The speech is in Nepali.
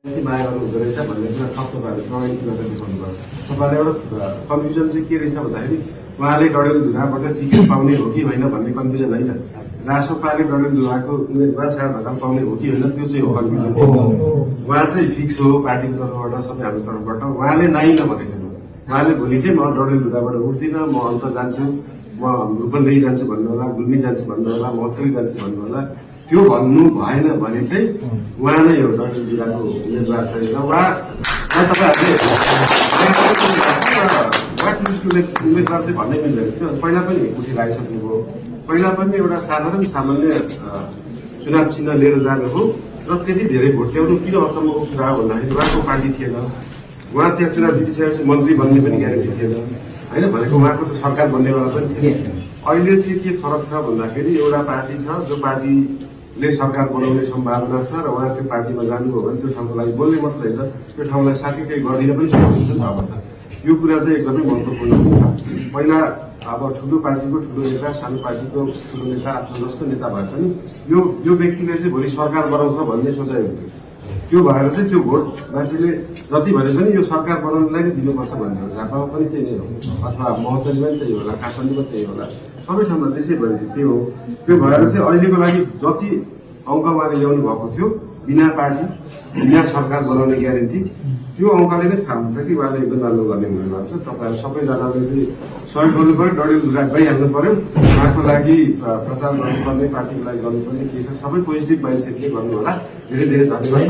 माया गर्नु हुँदो रहेछ भन्ने कुरा थप तपाईँहरूले प्रमाणित गरेर देखाउनु भयो। तपाईँलाई एउटा कन्फ्युजन चाहिँ के रहेछ भन्दाखेरि उहाँले डडेलधुराबाट टिकट पाउने हो कि होइन भन्ने कन्फ्युजन होइन, रासोपाले डडेलधुराको उम्मेदवार सार भएर पाउने हो कि होइन त्यो चाहिँ हो कन्फ्युजन। उहाँ चाहिँ फिक्स हो पार्टीको तर्फबाट सबै हाम्रो तर्फबाट, उहाँले नाइ नभनेको छैन। उहाँले भोलि चाहिँ म डडेलधुराबाट उठ्दिनँ, म अन्त जान्छु, म रूपन्देही जान्छु भन्नु होला, गुल्मी जान्छु भन्नु होला, मथुरी जान्छु भन्नु होला, त्यो भन्नु भएन भने चाहिँ उहाँ नै हो डडेलधुराको उम्मेदवार चाहिँ। र उहाँ तपाईँहरूले उम्मेदवार चाहिँ भन्नै मिल्दैन थियो। पहिला पनि उठिरहेको भयो, पहिला पनि एउटा साधारण सामान्य चुनाव चिन्ह लिएर जानु हो र त्यति धेरै भोट ल्याउनु किन अचम्मको कुरा हो भन्दाखेरि उहाँको पार्टी थिएन, उहाँ त्यहाँ चुनाव जितिसकेपछि मन्त्री बन्ने पनि ग्यारेन्टी थिएन होइन, भनेको उहाँको त सरकार बन्नेवाला पनि थिएन। अहिले चाहिँ के फरक छ भन्दाखेरि एउटा पार्टी छ जो पार्टीले सरकार बनाउने सम्भावना छ र उहाँ त्यो पार्टीमा जानुभयो भने त्यो ठाउँको लागि बोल्ने मात्र होइन, त्यो ठाउँलाई साँच्चै केही गरिदिन पनि सक्नुहुन्छ अब। यो कुरा चाहिँ एकदमै महत्त्वपूर्ण हुन्छ। पहिला अब ठुलो पार्टीको ठुलो नेता, सानो पार्टीको ठुलो नेता, आफ्नो जस्तो नेता भए पनि यो व्यक्तिले चाहिँ भोलि सरकार बनाउँछ भन्ने सोचाइ हुन्थ्यो। त्यो भएर चाहिँ त्यो भोट मान्छेले जति भने पनि यो सरकार बनाउनलाई नै दिनुपर्छ भन्ने हो। झापामा पनि त्यही नै हो, अथवा महोत्तरीमा पनि त्यही होला, काठमाडौँमा त्यही होला, सबै ठाउँमा त्यसै भनेपछि त्यो हो। त्यो भएर चाहिँ अहिलेको लागि जति अङ्क उहाँले ल्याउनु भएको थियो बिना पार्टी बिना सरकार बनाउने ग्यारेन्टी, त्यो अङ्कले नै थाहा हुन्छ कि उहाँले एकदम राम्रो गर्ने हुनुभएको छ। तपाईँहरू सबैजनाले चाहिँ सहयोग गर्नु पर्यो, डडेलधुरा गइहाल्नु पर्यो, उहाँको लागि प्रचार गर्नुपर्ने, पार्टीको लागि गर्नुपर्ने के छ सबै पोजिटिभ माइन्डसेटले गर्नु होला। धेरै धेरै धन्यवाद।